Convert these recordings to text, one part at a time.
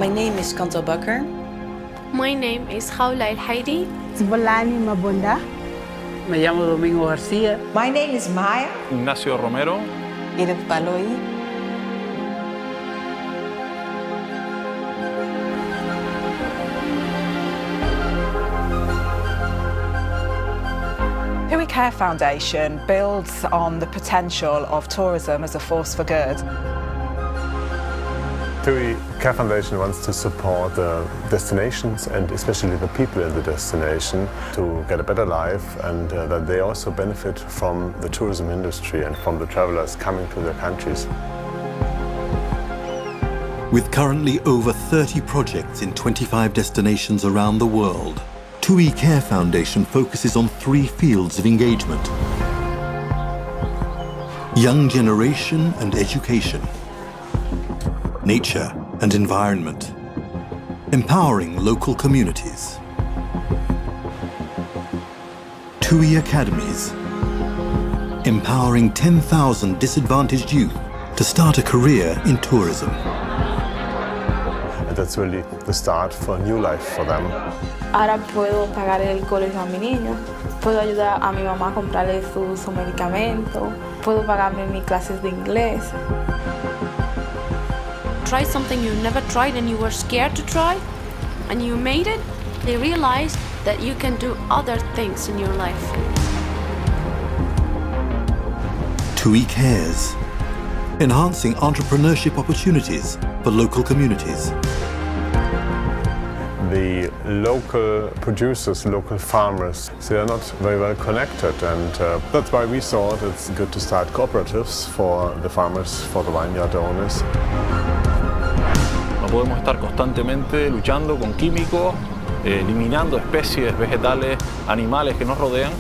My name is Kanto Bakker. My name is Haula El Haidi. Zvolani Mabunda. Me llamo Domingo García. My name is Maya. Ignacio Romero. Edith Baloy. TUI Care Foundation builds on the potential of tourism as a force for good. TUI Care Foundation wants to support the destinations and especially the people in the destination to get a better life, and that they also benefit from the tourism industry and from the travelers coming to their countries. With currently over 30 projects in 25 destinations around the world, TUI Care Foundation focuses on 3 fields of engagement: young generation and education, nature and environment, empowering local communities. TUI Academies, empowering 10,000 disadvantaged youth to start a career in tourism. And that's really the start for a new life for them. Ahora puedo pagar el colegio a mi niño, puedo ayudar a mi mamá a comprarle su medicamento, puedo pagarme mis clases de inglés. Try something you never tried and you were scared to try, and you made it. They realized that you can do other things in your life. TUI Cares, enhancing entrepreneurship opportunities for local communities. The local producers, local farmers, they are not very well connected, and that's why we thought it's good to start cooperatives for the farmers, for the vineyard owners. No podemos estar constantemente luchando con químicos, eliminando especies vegetales, animales que nos rodean.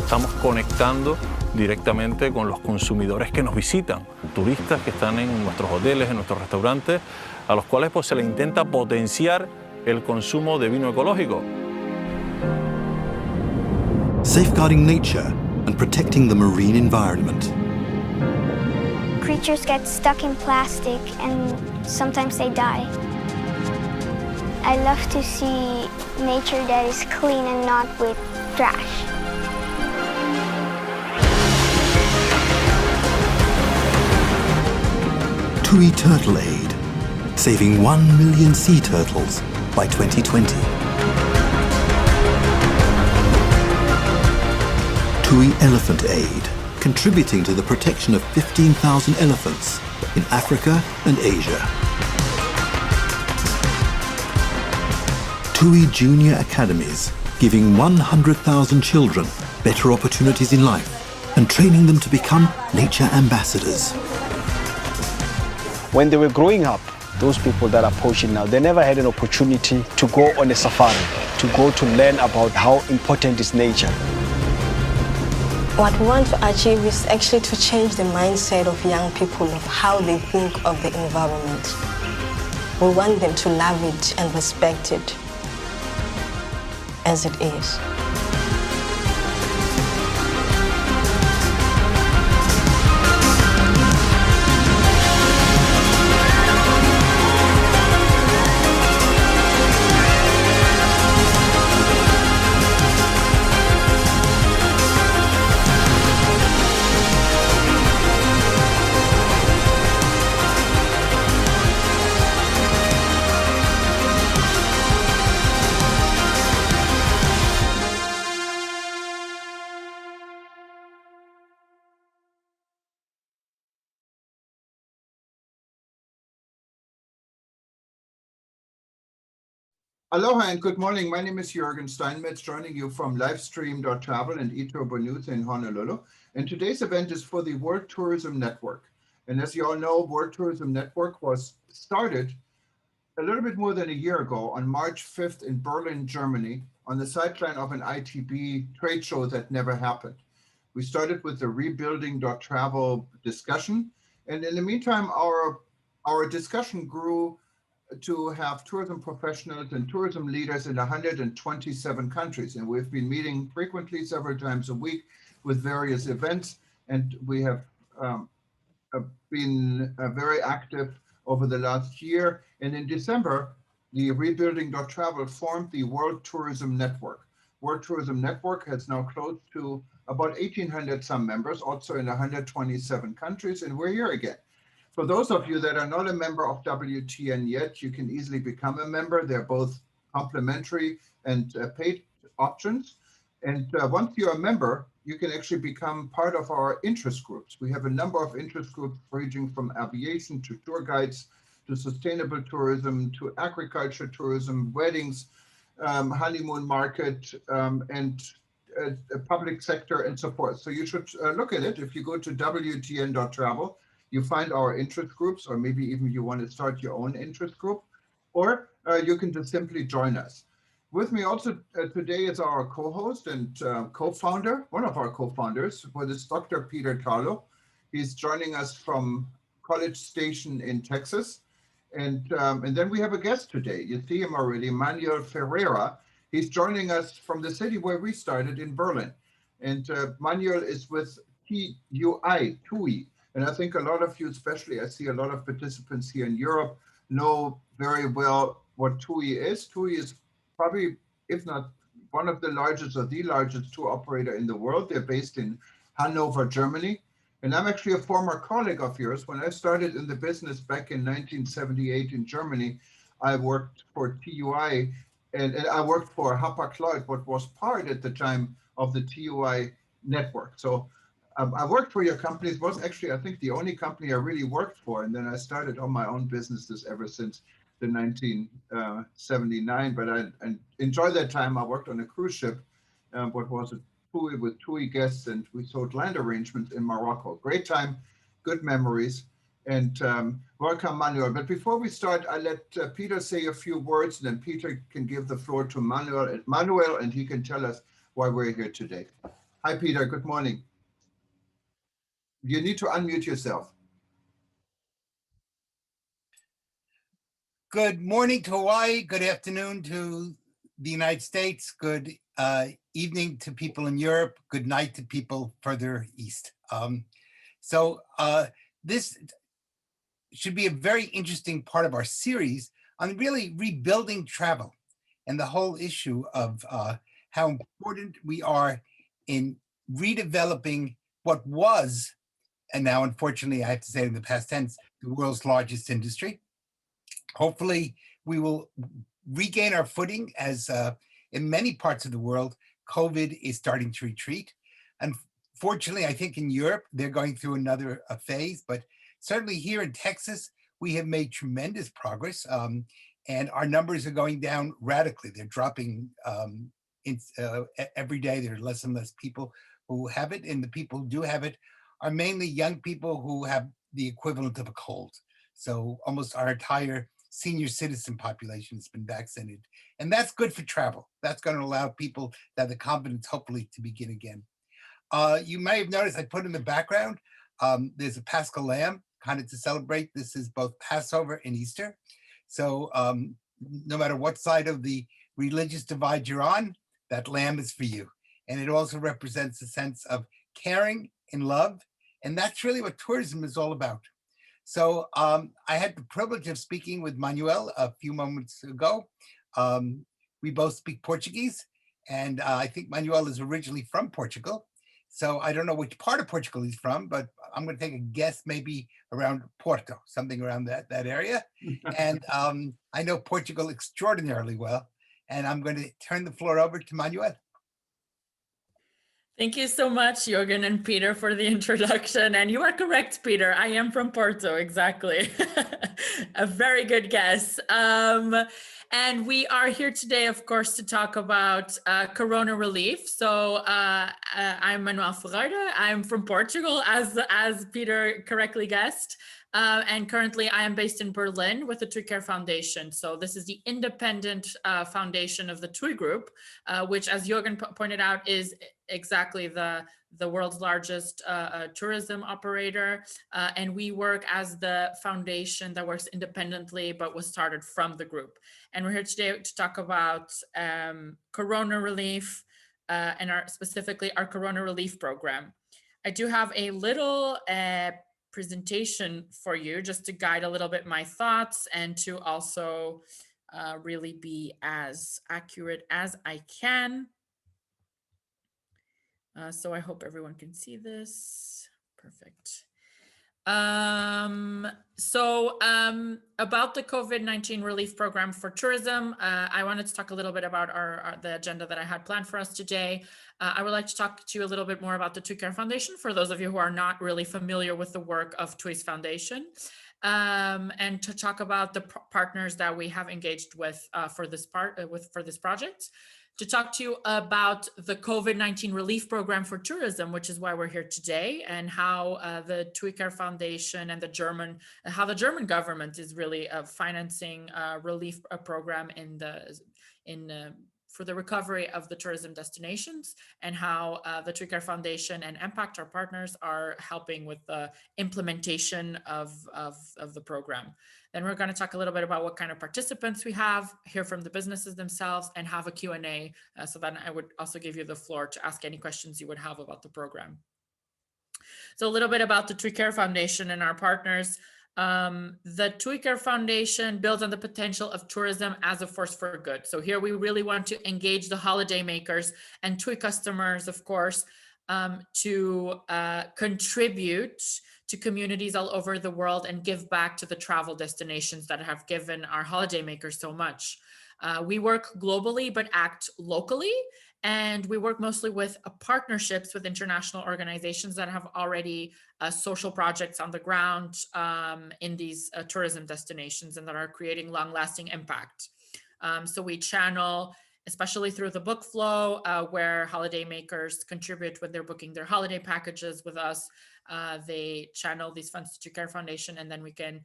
Estamos conectando directamente con los consumidores que nos visitan, turistas que están en nuestros hoteles, en nuestros restaurantes, a los cuales pues, se les intenta potenciar el consumo de vino ecológico. Safeguarding nature and protecting the marine environment. Creatures get stuck in plastic and sometimes they die. I love to see nature that is clean and not with trash. TUI Turtle Aid, saving 1 million sea turtles by 2020. TUI Elephant Aid, contributing to the protection of 15,000 elephants in Africa and Asia. TUI Junior Academies, giving 100,000 children better opportunities in life and training them to become nature ambassadors. When they were growing up, those people that are poaching now, they never had an opportunity to go on a safari, to go to learn about how important is nature. What we want to achieve is actually to change the mindset of young people of how they think of the environment. We want them to love it and respect it as it is. Aloha and good morning. My name is Jürgen Steinmetz, joining you from livestream.travel and eTurboNews in Honolulu. And today's event is for the World Tourism Network. And as you all know, World Tourism Network was started a little bit more than a year ago on March 5th in Berlin, Germany, on the sideline of an ITB trade show that never happened. We started with the rebuilding.travel discussion. And in the meantime, our discussion grew to have tourism professionals and tourism leaders in 127 countries. And we've been meeting frequently, several times a week, with various events. And we have been very active over the last year And in December, the Rebuilding.travel formed the World Tourism Network. World Tourism Network has now close to about 1,800 some members, also in 127 countries, and we're here again. For those of you that are not a member of WTN yet, you can easily become a member. They're both complimentary and paid options. And once you're a member, you can actually become part of our interest groups. We have a number of interest groups ranging from aviation to tour guides, to sustainable tourism, to agriculture tourism, weddings, honeymoon market, and public sector and so forth. So you should look at it. If you go to WTN.travel, you find our interest groups, or maybe even you want to start your own interest group, or you can just simply join us. With me also today is our co-host and co-founder, one of our co-founders, is Dr. Peter Carlo. He's joining us from College Station in Texas. And then we have a guest today. You see him already, Manuel Ferreira. He's joining us from the city where we started in Berlin. And Manuel is with TUI. And I think a lot of you, especially I see a lot of participants here in Europe, know very well what TUI is. TUI is probably, if not one of the largest or the largest tour operator in the world. They're based in Hanover, Germany. And I'm actually a former colleague of yours. When I started in the business back in 1978 in Germany, I worked for TUI and I worked for Hapag-Lloyd, what was part at the time of the TUI network. So I worked for your company. It was actually, I think, the only company I really worked for. And then I started on my own businesses ever since the 1979. But I enjoyed that time. I worked on a cruise ship, what was it? TUI with TUI guests, and we sold land arrangements in Morocco. Great time, good memories, and welcome, Manuel. But before we start, I let Peter say a few words, and then Peter can give the floor to Manuel, and he can tell us why we're here today. Hi, Peter. Good morning. You need to unmute yourself. Good morning to Hawaii. Good afternoon to the United States. Good evening to people in Europe. Good night to people further east. This should be a very interesting part of our series on really rebuilding travel and the whole issue of how important we are in redeveloping what was, and now unfortunately I have to say in the past tense, the world's largest industry. Hopefully we will regain our footing as in many parts of the world, COVID is starting to retreat. Unfortunately, I think in Europe, they're going through another phase, but certainly here in Texas, we have made tremendous progress and our numbers are going down radically. They're dropping every day. There are less and less people who have it, and the people who do have it are mainly young people who have the equivalent of a cold. So almost our entire senior citizen population has been vaccinated. And that's good for travel. That's going to allow people to have the confidence, hopefully, to begin again. You may have noticed I put in the background, there's a Paschal lamb, kind of to celebrate. This is both Passover and Easter. So no matter what side of the religious divide you're on, that lamb is for you. And it also represents a sense of caring and love. And that's really what tourism is all about. So I had the privilege of speaking with Manuel a few moments ago. We both speak Portuguese, and I think Manuel is originally from Portugal. So I don't know which part of Portugal he's from, but I'm going to take a guess, maybe around Porto, something around that area. And I know Portugal extraordinarily well, and I'm going to turn the floor over to Manuel. Thank you so much, Jürgen and Peter, for the introduction. And you are correct, Peter. I am from Porto, exactly. A very good guess. And we are here today, of course, to talk about Corona relief. So I'm Manuel Ferreira. I'm from Portugal, as Peter correctly guessed. And currently I am based in Berlin with the TUI Care Foundation. So this is the independent foundation of the TUI Group, which, as Jürgen pointed out, is exactly the world's largest tourism operator. And we work as the foundation that works independently, but was started from the group. And we're here today to talk about Corona relief and specifically our Corona relief program. I do have a little presentation for you just to guide a little bit my thoughts and to also really be as accurate as I can. So I hope everyone can see this. Perfect. About the COVID-19 relief program for tourism, I wanted to talk a little bit about the agenda that I had planned for us today. I would like to talk to you a little bit more about the TUI Care Foundation for those of you who are not really familiar with the work of TUI's foundation, and to talk about the partners that we have engaged with for this project. To talk to you about the COVID-19 relief program for tourism, which is why we're here today, and how the TUI Care Foundation and the German government is really financing a relief program for the recovery of the tourism destinations, and how the TUI Care Foundation and Impact, our partners, are helping with the implementation of the program. Then we're going to talk a little bit about what kind of participants we have, hear from the businesses themselves, and have a Q&A. So then I would also give you the floor to ask any questions you would have about the program. So a little bit about the TUI Care Foundation and our partners. The TUI Care Foundation builds on the potential of tourism as a force for good. So here we really want to engage the holiday makers and TUI customers, of course, to contribute to communities all over the world and give back to the travel destinations that have given our holiday makers so much. We work globally, but act locally. And we work mostly with partnerships with international organizations that have already social projects on the ground in these tourism destinations and that are creating long-lasting impact. So we channel, especially through the book flow, where holiday makers contribute when they're booking their holiday packages with us. They channel these funds to TUI Care Foundation, and then we can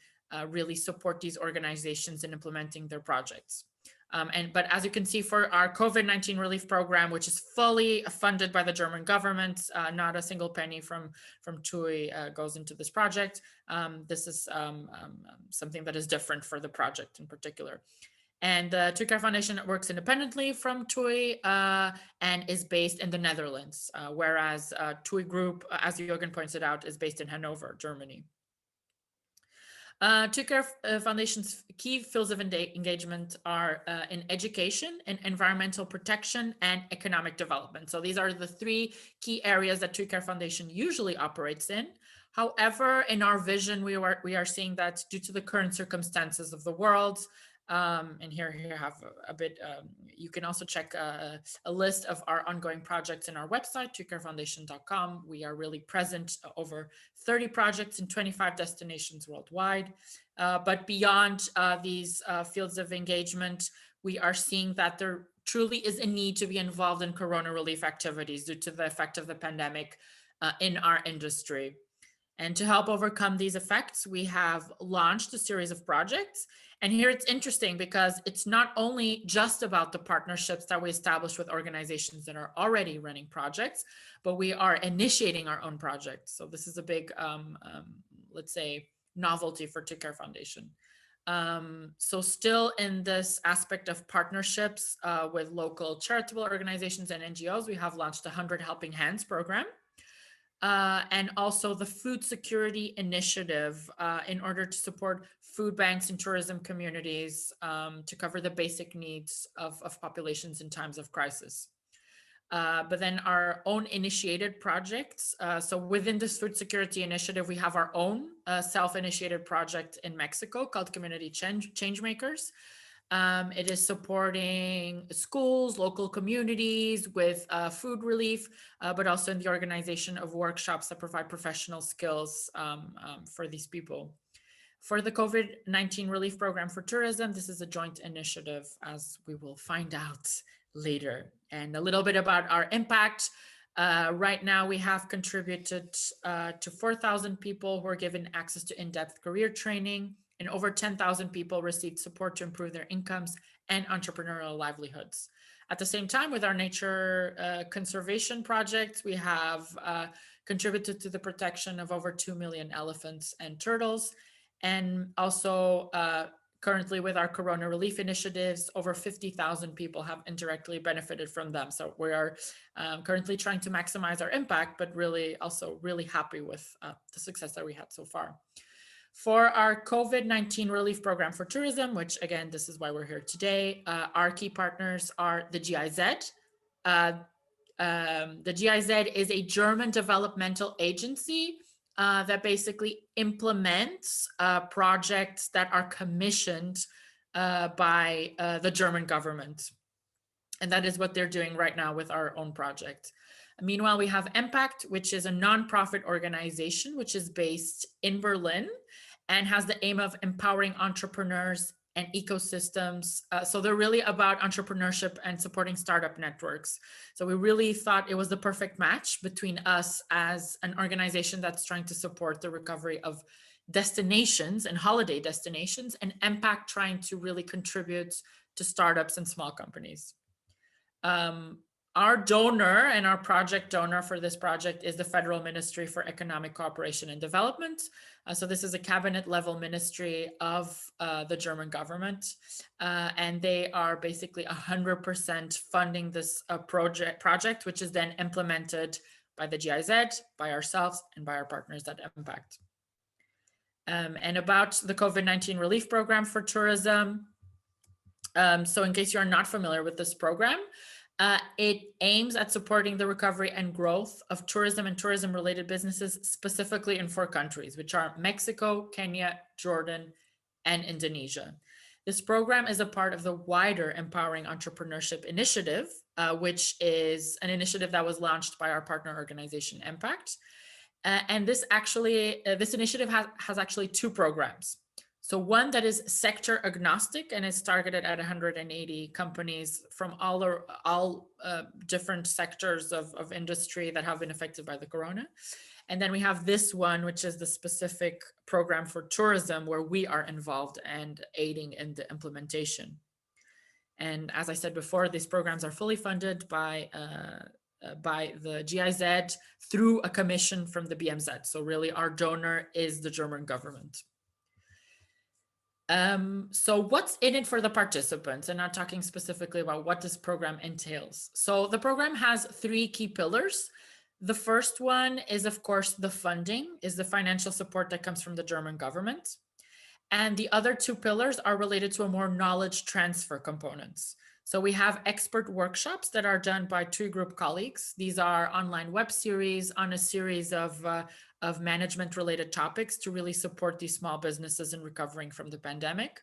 really support these organizations in implementing their projects. But as you can see, for our COVID-19 relief program, which is fully funded by the German government, not a single penny from TUI goes into this project. This is something that is different for the project in particular. And the TUI Care Foundation works independently from TUI and is based in the Netherlands, whereas TUI Group, as Jürgen pointed out, is based in Hanover, Germany. TUI Care Foundation's key fields of engagement are in education, in environmental protection, and economic development. So these are the three key areas that TUI Care Foundation usually operates in. However, in our vision, we are seeing that due to the current circumstances of the world, and here you have a bit, you can also check a list of our ongoing projects in our website, tuicarefoundation.com. We are really present over 30 projects in 25 destinations worldwide. But beyond these fields of engagement, we are seeing that there truly is a need to be involved in corona relief activities due to the effect of the pandemic in our industry. And to help overcome these effects, we have launched a series of projects. And here it's interesting because it's not only just about the partnerships that we establish with organizations that are already running projects, but we are initiating our own projects. So this is a big, let's say, novelty for TUI Care Foundation. So still in this aspect of partnerships with local charitable organizations and NGOs, we have launched the 100 Helping Hands program. And also the Food Security Initiative in order to support food banks and tourism communities to cover the basic needs of populations in times of crisis. But then our own initiated projects. So within this Food Security Initiative, we have our own self-initiated project in Mexico called Community Changemakers. It is supporting schools, local communities with food relief, but also in the organization of workshops that provide professional skills for these people. For the COVID-19 relief program for tourism, this is a joint initiative, as we will find out later. And a little bit about our impact. Right now, we have contributed to 4,000 people who are given access to in-depth career training, and over 10,000 people received support to improve their incomes and entrepreneurial livelihoods. At the same time, with our nature conservation projects, we have contributed to the protection of over 2 million elephants and turtles, and also currently with our Corona relief initiatives, over 50,000 people have indirectly benefited from them. So we are currently trying to maximize our impact, but really also really happy with the success that we had so far. For our COVID-19 relief program for tourism, which again, this is why we're here today, our key partners are the GIZ. The GIZ is a German developmental agency that basically implements projects that are commissioned by the German government. And that is what they're doing right now with our own project. Meanwhile, we have Impact, which is a nonprofit organization, which is based in Berlin and has the aim of empowering entrepreneurs and ecosystems. So they're really about entrepreneurship and supporting startup networks. So we really thought it was the perfect match between us as an organization that's trying to support the recovery of destinations and holiday destinations, and Impact trying to really contribute to startups and small companies. Our donor and our project donor for this project is the Federal Ministry for Economic Cooperation and Development. So this is a cabinet level ministry of the German government. And they are basically 100% funding this project, which is then implemented by the GIZ, by ourselves, and by our partners at Impact. And about the COVID-19 relief program for tourism. So in case you're not familiar with this program, it aims at supporting the recovery and growth of tourism and tourism-related businesses, specifically in 4 countries, which are Mexico, Kenya, Jordan, and Indonesia. This program is a part of the wider Empowering Entrepreneurship Initiative, which is an initiative that was launched by our partner organization, Impact. And this initiative has actually 2 programs. So one that is sector agnostic and is targeted at 180 companies from all different sectors of industry that have been affected by the corona. And then we have this one, which is the specific program for tourism, where we are involved and aiding in the implementation. And as I said before, these programs are fully funded by the GIZ through a commission from the BMZ. So really our donor is the German government. So what's in it for the participants, and not talking specifically about what this program entails. So the program has 3 key pillars. The first one is, of course, the funding, is the financial support that comes from the German government. And the other 2 pillars are related to a more knowledge transfer components. So we have expert workshops that are done by TUI Group colleagues. These are online web series on a series of management related topics to really support these small businesses in recovering from the pandemic.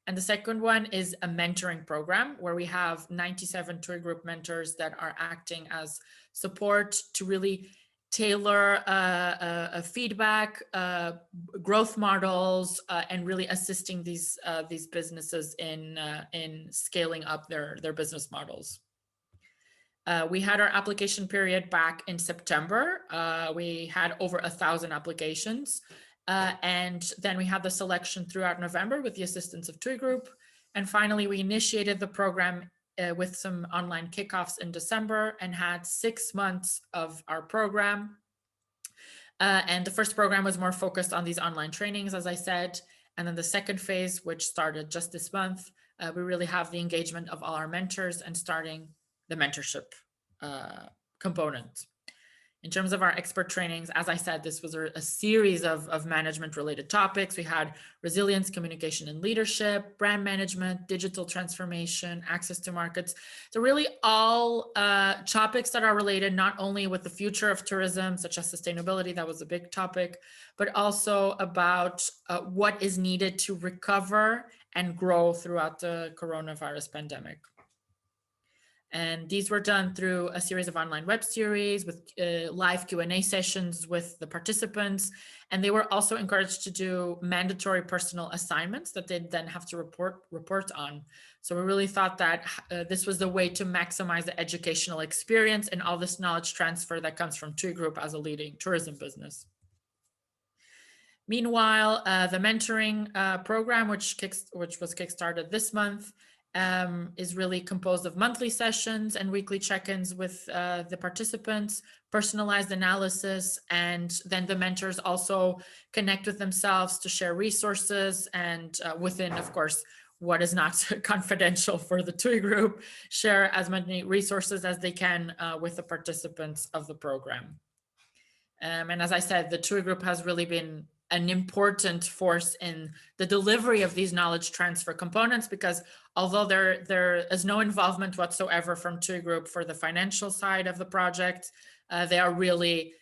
And the second one is a mentoring program where we have 97 TUI Group mentors that are acting as support to really tailor a feedback, growth models, and really assisting these businesses in scaling up their business models. We had our application period back in September. We had over 1,000 applications. And then we had the selection throughout November with the assistance of TUI Group. And finally, we initiated the program with some online kickoffs in December and had 6 months of our program. And the first program was more focused on these online trainings, as I said. And then the second phase, which started just this month, we really have the engagement of all our mentors and starting the mentorship component. In terms of our expert trainings, as I said, this was a series of management related topics. We had resilience, communication and leadership, brand management, digital transformation, access to markets. So really all topics that are related not only with the future of tourism, such as sustainability, that was a big topic, but also about what is needed to recover and grow throughout the coronavirus pandemic. And these were done through a series of online web series with live Q&A sessions with the participants. And they were also encouraged to do mandatory personal assignments that they'd then have to report on. So we really thought that this was the way to maximize the educational experience and all this knowledge transfer that comes from TUI Group as a leading tourism business. Meanwhile, the mentoring program, which was kickstarted this month, is really composed of monthly sessions and weekly check-ins with the participants, personalized analysis, and then the mentors also connect with themselves to share resources and within, of course, what is not confidential for the TUI group, share as many resources as they can with the participants of the program. And as I said, the TUI group has really been an important force in the delivery of these knowledge transfer components, because although there is no involvement whatsoever from TUI group for the financial side of the project, they are really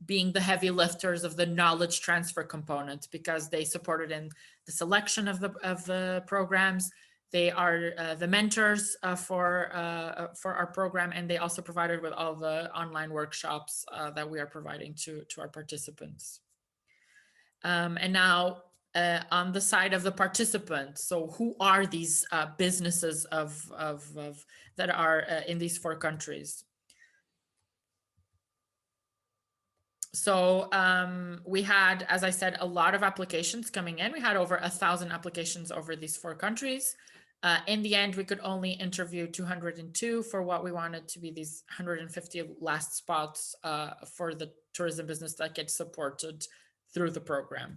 being the heavy lifters of the knowledge transfer component, because they supported in the selection of the programs. They are the mentors for our program, and they also provided with all the online workshops that we are providing to our participants. And now on the side of the participants, so who are these businesses that are in these 4 countries? So we had, as I said, a lot of applications coming in. We had over 1,000 applications over these 4 countries. In the end, we could only interview 202 for what we wanted to be these 150 last spots for the tourism business that gets supported through the program.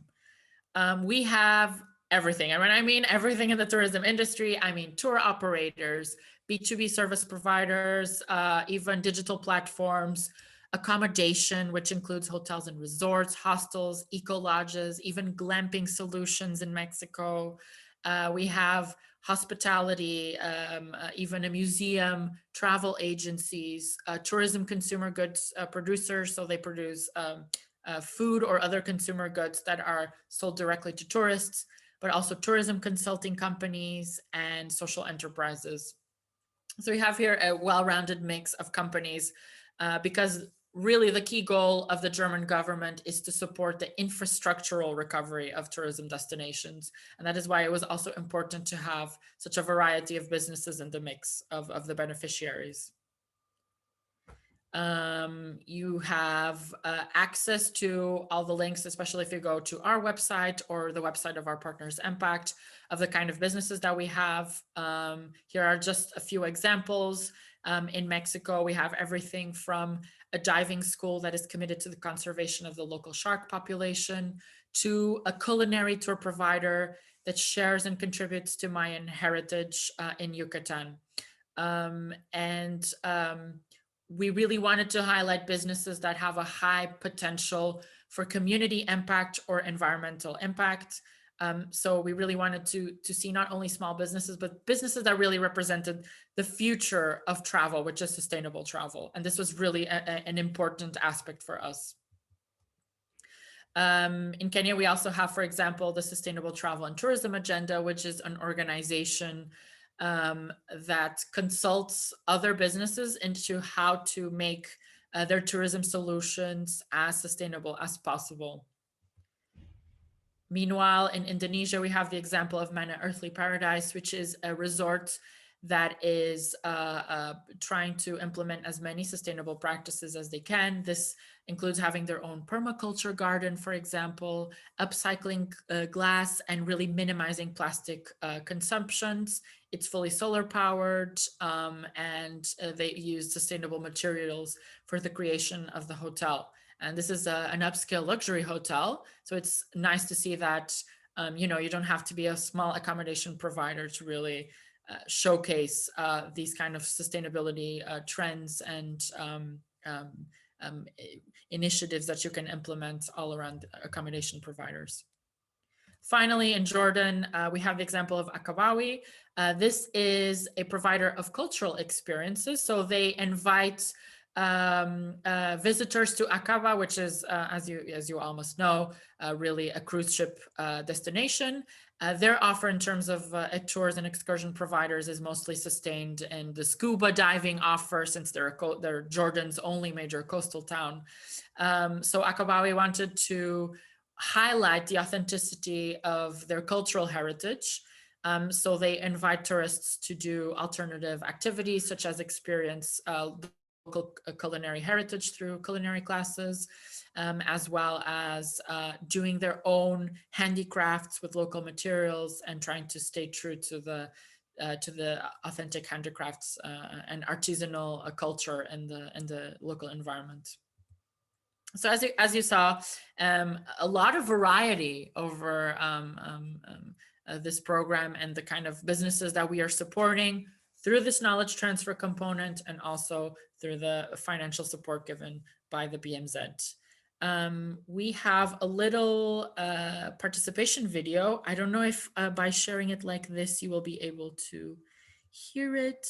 We have everything. And when I mean everything in the tourism industry, I mean tour operators, B2B service providers, even digital platforms, accommodation, which includes hotels and resorts, hostels, eco lodges, even glamping solutions in Mexico. We have hospitality, even a museum, travel agencies, tourism consumer goods producers. So they produce food or other consumer goods that are sold directly to tourists, but also tourism consulting companies and social enterprises. So we have here a well-rounded mix of companies because really the key goal of the German government is to support the infrastructural recovery of tourism destinations. And that is why it was also important to have such a variety of businesses in the mix of the beneficiaries. You have access to all the links, especially if you go to our website or the website of our partners Impact, of the kind of businesses that we have. Here are just a few examples. In Mexico, we have everything from a diving school that is committed to the conservation of the local shark population, to a culinary tour provider that shares and contributes to Mayan heritage in Yucatan. We really wanted to highlight businesses that have a high potential for community impact or environmental impact. So we really wanted to see not only small businesses, but businesses that really represented the future of travel, which is sustainable travel. And this was really an important aspect for us. In Kenya, we also have, for example, the Sustainable Travel and Tourism Agenda, which is an organization that consults other businesses into how to make their tourism solutions as sustainable as possible. Meanwhile, in Indonesia, we have the example of Mana Earthly Paradise, which is a resort that is trying to implement as many sustainable practices as they can. This includes having their own permaculture garden, for example, upcycling glass and really minimizing plastic consumptions. It's fully solar powered and they use sustainable materials for the creation of the hotel. And this is an upscale luxury hotel. So it's nice to see that, you don't have to be a small accommodation provider to really showcase these kind of sustainability trends and initiatives that you can implement all around accommodation providers. Finally, in Jordan, we have the example of Akabawi. This is a provider of cultural experiences. So they invite visitors to Aqaba, which is, as you almost know, really a cruise ship destination. Their offer in terms of tours and excursion providers is mostly sustained in the scuba diving offer, since they're Jordan's only major coastal town. So Aqabawi wanted to highlight the authenticity of their cultural heritage. So they invite tourists to do alternative activities, such as experience local culinary heritage through culinary classes, as well as doing their own handicrafts with local materials and trying to stay true to the to the authentic handicrafts and artisanal culture in the local environment. So as you saw, a lot of variety over this program and the kind of businesses that we are supporting through this knowledge transfer component, and also through the financial support given by the BMZ. We have a little participation video. I don't know if by sharing it like this, you will be able to hear it.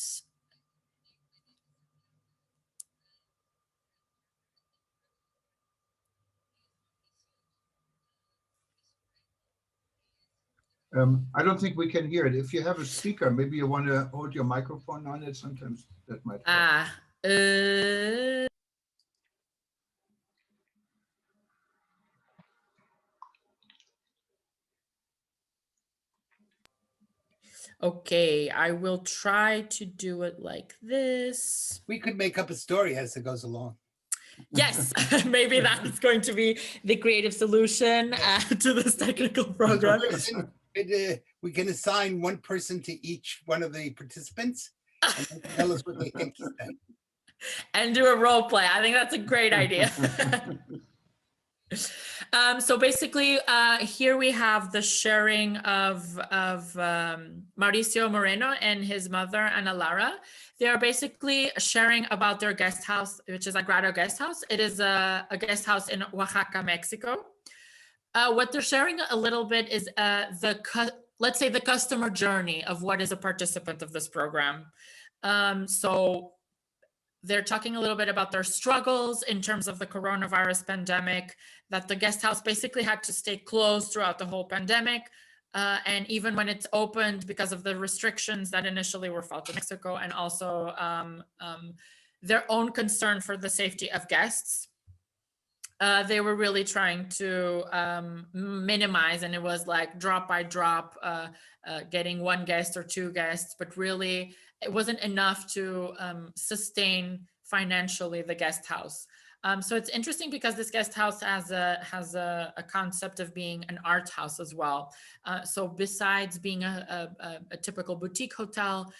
I don't think we can hear it. If you have a speaker, maybe you want to hold your microphone on it. Sometimes that might help. Okay, I will try to do it like this. We could make up a story as it goes along. Yes, maybe that's going to be the creative solution to this technical program. We can assign one person to each one of the participants and they can tell us what they think he's saying. And do a role play. I think that's a great idea. So basically, here we have the sharing of Mauricio Moreno and his mother, Ana Lara. They are basically sharing about their guest house, which is a Grado guest house. It is a guest house in Oaxaca, Mexico. What they're sharing a little bit is let's say the customer journey of what is a participant of this program. So they're talking a little bit about their struggles in terms of the coronavirus pandemic, that the guest house basically had to stay closed throughout the whole pandemic. And even when it's opened, because of the restrictions that initially were felt in Mexico, and also their own concern for the safety of guests, they were really trying to minimize, and it was like drop by drop, getting one guest or two guests, but really it wasn't enough to sustain financially the guest house. So it's interesting because this guest house has a concept of being an art house as well. So besides being a typical boutique hotel,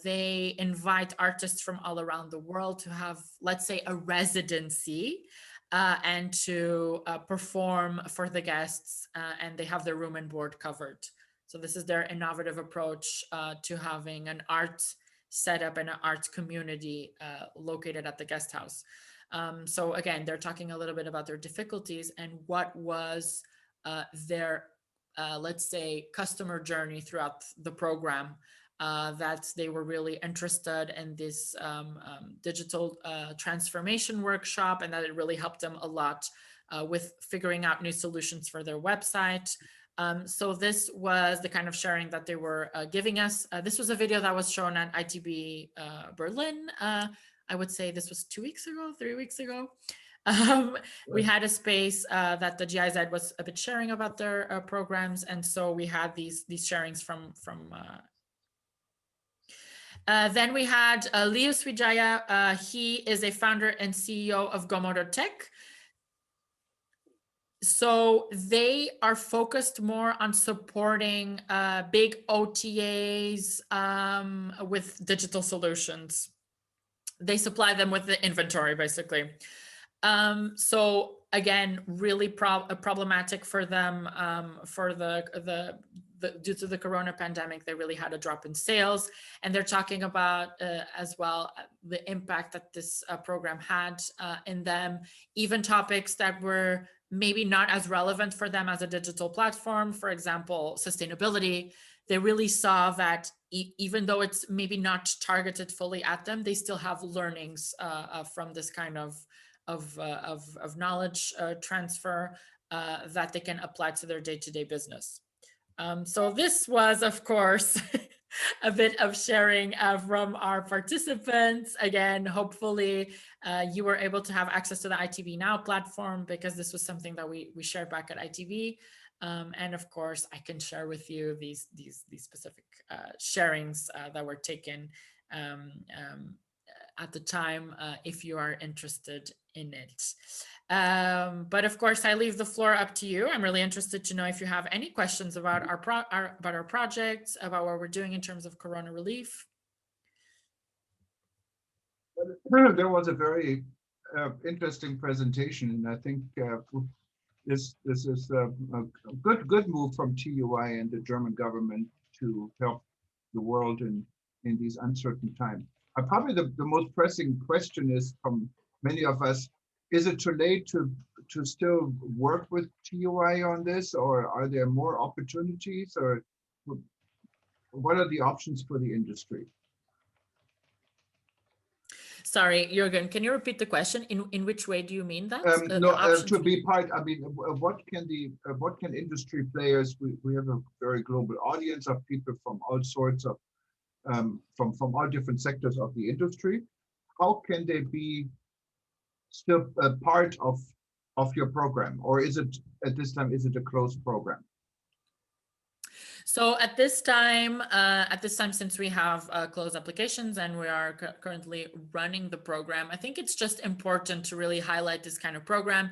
they invite artists from all around the world to have, let's say, a residency and to perform for the guests, and they have their room and board covered. So this is their innovative approach to having an art setup and an art community located at the guest house. So again, they're talking a little bit about their difficulties and what was their, let's say, customer journey throughout the program, that they were really interested in this digital transformation workshop, and that it really helped them a lot with figuring out new solutions for their website. So this was the kind of sharing that they were giving us. This was a video that was shown at ITB Berlin. I would say this was 2 weeks ago, 3 weeks ago. We had a space that the GIZ was a bit sharing about their programs. And so we had these sharings from then we had Leo Swijaya. He is a founder and CEO of Gomodo Tech. So they are focused more on supporting big OTAs with digital solutions. They supply them with the inventory, basically. So again, really problematic for them for due to the corona pandemic. They really had a drop in sales, and they're talking about as well the impact that this program had in them, even topics that were maybe not as relevant for them as a digital platform. For example, sustainability. They really saw that even though it's maybe not targeted fully at them, they still have learnings from this kind of knowledge transfer that they can apply to their day-to-day business. So this was, of course, a bit of sharing from our participants. Again, hopefully you were able to have access to the ITV Now platform, because this was something that we shared back at ITV. And of course, I can share with you these specific sharings that were taken at the time if you are interested in it. But of course, I leave the floor up to you. I'm really interested to know if you have any questions about our projects, about what we're doing in terms of Corona relief. There was a very interesting presentation, and I think this is a good move from TUI and the German government to help the world in these uncertain times. Probably the most pressing question is from many of us: is it too late to still work with TUI on this, or are there more opportunities, or what are the options for the industry? Sorry, Jürgen, can you repeat the question? In which way do you mean that? To be part. I mean, what can industry players? We have a very global audience of people from all sorts of from all different sectors of the industry. How can they be still a part of your program, or is it at this time a closed program? So at this time, since we have closed applications and we are currently running the program, I think it's just important to really highlight this kind of program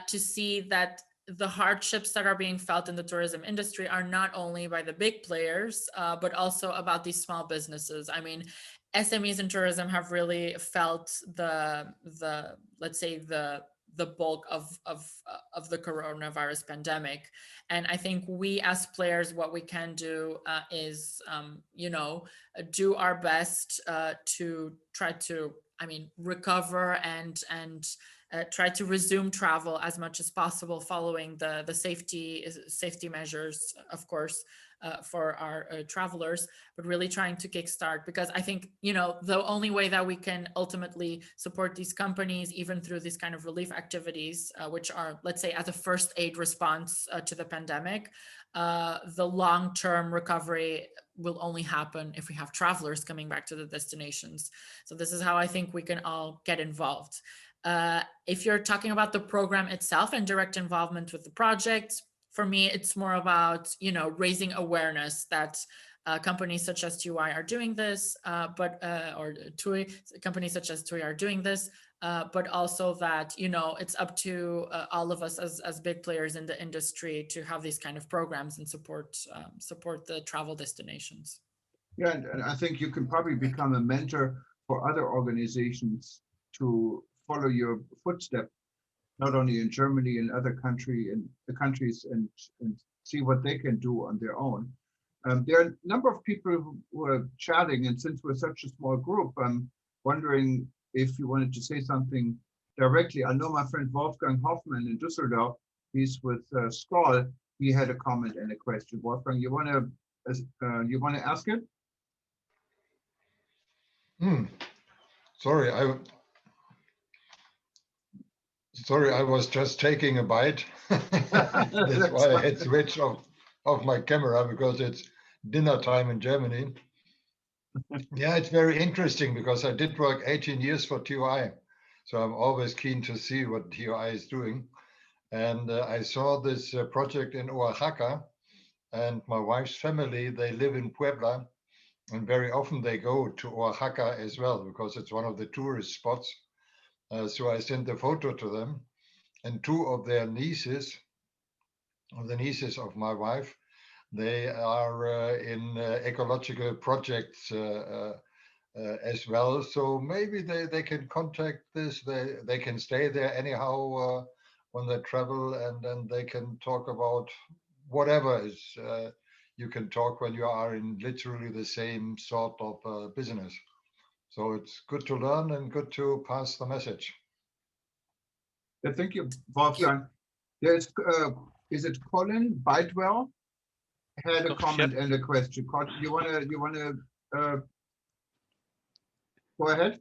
to see that the hardships that are being felt in the tourism industry are not only by the big players, but also about these small businesses. I mean, SMEs in tourism have really felt let's say the bulk of the coronavirus pandemic. And I think we as players, what we can do is, do our best to try to, recover and try to resume travel as much as possible following the safety measures, of course, for our travelers, but really trying to kickstart, because I think, the only way that we can ultimately support these companies, even through these kind of relief activities, which are, let's say, as a first aid response to the pandemic, the long-term recovery will only happen if we have travelers coming back to the destinations. So this is how I think we can all get involved. If you're talking about the program itself and direct involvement with the project, for me, it's more about, raising awareness that companies such as TUI are doing this, companies such as TUI are doing this, but also that, it's up to all of us as big players in the industry to have these kind of programs and support the travel destinations. Yeah, and I think you can probably become a mentor for other organizations to follow your footsteps, not only in Germany and other countries, and see what they can do on their own. There are a number of people who are chatting, and since we're such a small group, I'm wondering if you wanted to say something directly. I know my friend Wolfgang Hoffmann in Düsseldorf, he's with Skoll. He had a comment and a question. Wolfgang, you want to ask it? Sorry, I was just taking a bite. That's why I had switched off my camera, because it's dinner time in Germany. Yeah, it's very interesting because I did work 18 years for TUI. So I'm always keen to see what TUI is doing. And I saw this project in Oaxaca, and my wife's family, they live in Puebla. And very often they go to Oaxaca as well, because it's one of the tourist spots. So I sent a photo to them, and two of their nieces, the nieces of my wife, they are in ecological projects as well. So maybe they can contact this. They can stay there anyhow when they travel, and then they can talk about whatever is you can talk when you are in literally the same sort of business. So it's good to learn and good to pass the message. Thank you, Wolfgang. There's, is it Colin Bidewell? Had a comment and a question. You wanna go ahead?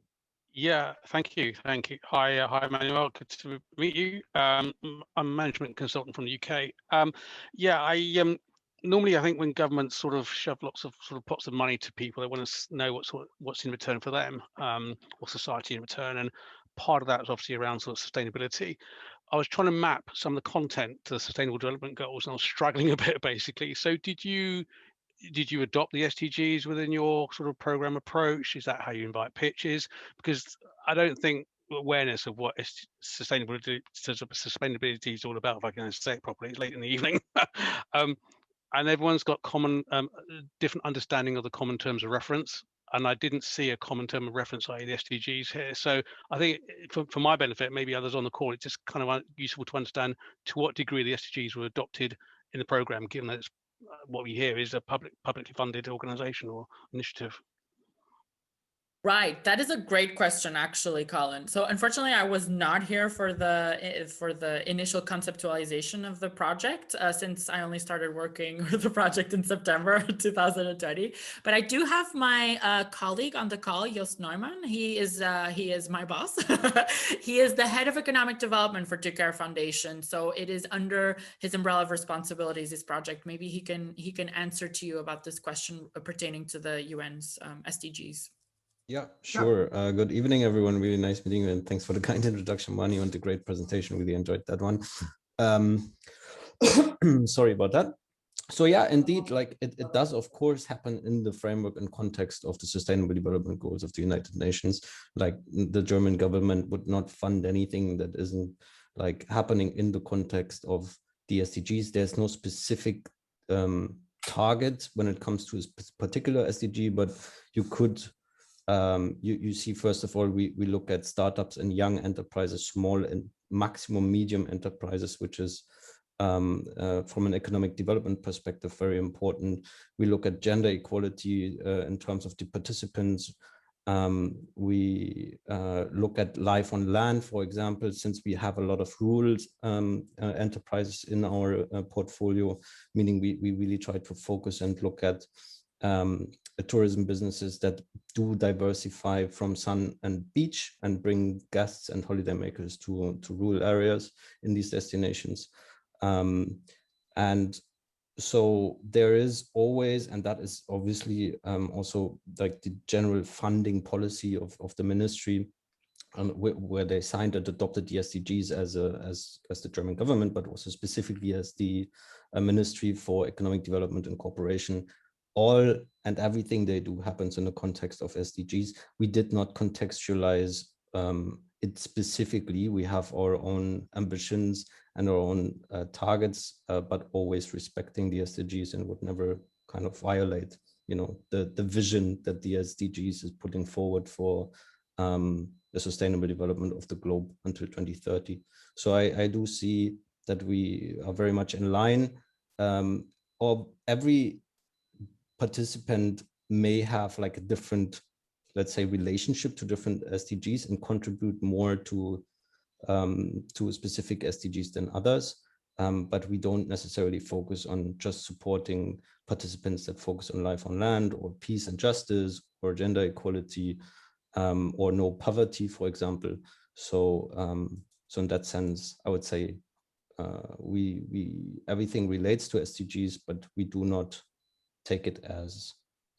Yeah, thank you. Hi, Manuel. Good to meet you. I'm a management consultant from the UK. Normally I think when governments sort of shove lots of sort of pots of money to people, they want to know what's in return for them, or society in return. And part of that is obviously around sort of sustainability. I was trying to map some of the content to the Sustainable Development Goals, and I was struggling a bit basically. So did you did you adopt the SDGs within your sort of program approach? Is that how you invite pitches? Because I don't think awareness of what sustainability is all about, if I can say it properly, it's late in the evening. And everyone's got common, different understanding of the common terms of reference. And I didn't see a common term of reference, i.e. the SDGs here. So I think for my benefit, maybe others on the call, it's just kind of useful to understand to what degree the SDGs were adopted in the program, given that it's, what we hear is a publicly funded organization or initiative. Right, that is a great question, actually, Colin. So unfortunately, I was not here for the initial conceptualization of the project, since I only started working with the project in September 2020. But I do have my colleague on the call, Joost Neumann. He is my boss. He is the head of economic development for TUI Care Foundation. So it is under his umbrella of responsibilities, this project. Maybe he can answer to you about this question pertaining to the UN's SDGs. Yeah, sure. Good evening, everyone. Really nice meeting you, and thanks for the kind introduction, Mani, and the great presentation. Really enjoyed that one. Sorry about that. So yeah, indeed, like it does, of course, happen in the framework and context of the Sustainable Development Goals of the United Nations. Like the German government would not fund anything that isn't like happening in the context of the SDGs. There's no specific target when it comes to a particular SDG, but you could you see, first of all, we look at startups and young enterprises, small and maximum medium enterprises, which is from an economic development perspective, very important. We look at gender equality in terms of the participants. We look at life on land, for example, since we have a lot of rural enterprises in our portfolio, meaning we really try to focus and look at tourism businesses that do diversify from sun and beach and bring guests and holidaymakers to rural areas in these destinations. And so there is always, and that is obviously also like the general funding policy of the ministry, where they signed and adopted the SDGs as the German government, but also specifically as the Ministry for Economic Development and Cooperation. All and everything they do happens in the context of SDGs. We did not contextualize it specifically. We have our own ambitions and our own targets, but always respecting the SDGs, and would never kind of violate, you know, the vision that the SDGs is putting forward for the sustainable development of the globe until 2030. So I do see that we are very much in line. Or every participant may have like a different, let's say, relationship to different SDGs and contribute more to specific SDGs than others. But we don't necessarily focus on just supporting participants that focus on life on land or peace and justice or gender equality or no poverty, for example. So so in that sense, I would say we everything relates to SDGs, but we do not take it as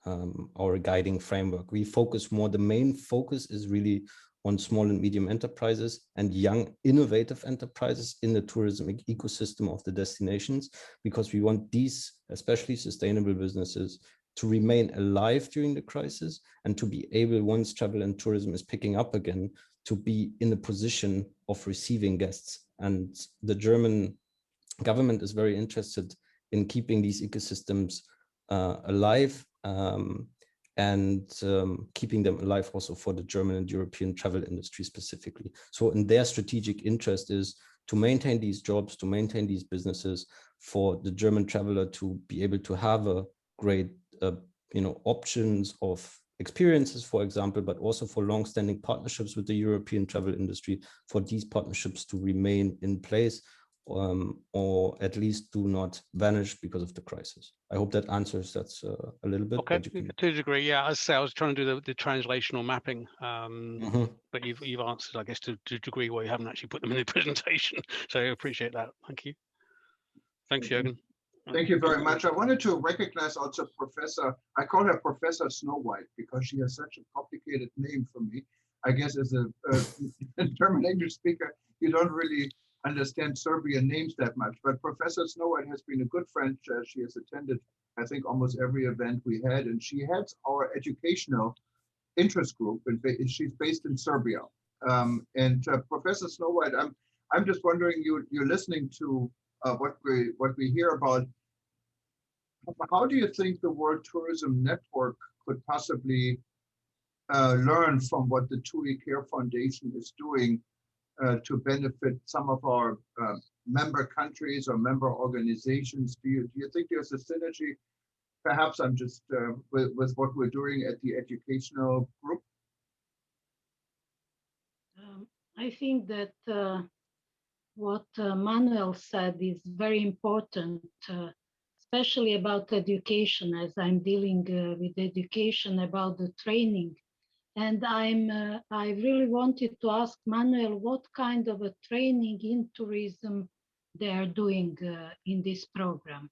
our guiding framework. We focus more, the main focus is really on small and medium enterprises and young innovative enterprises in the tourism ecosystem of the destinations, because we want these, especially sustainable businesses, to remain alive during the crisis and to be able, once travel and tourism is picking up again, to be in a position of receiving guests. And the German government is very interested in keeping these ecosystems alive and keeping them alive also for the German and European travel industry specifically. So in their strategic interest is to maintain these jobs, to maintain these businesses, for the German traveler to be able to have a great options of experiences, for example, but also for long-standing partnerships with the European travel industry, for these partnerships to remain in place, or at least do not vanish because of the crisis. I hope that answers that a little bit. Okay, to a degree, yeah. As I say, I was trying to do the translational mapping, but you've answered, I guess, to a degree where you haven't actually put them in the presentation. So I appreciate that. Thank you. Thanks, Jürgen. Thank you very much. I wanted to recognize also Professor, I call her Professor Snow White because she has such a complicated name for me. I guess as a German English speaker, you don't really understand Serbian names that much, but Professor Snow White has been a good friend. She has attended I think, almost every event we had, and she heads our educational interest group, and she's based in Serbia. Professor Snow White, I'm just wondering, you're listening to what we hear about. How do you think the World Tourism Network could possibly learn from what the TUI Care Foundation is doing to benefit some of our member countries or member organizations? Do you think there's a synergy? Perhaps I'm just with what we're doing at the educational group. I think that what Manuel said is very important, especially about education, as I'm dealing with education about the training. And I really wanted to ask Manuel what kind of a training in tourism they are doing in this program.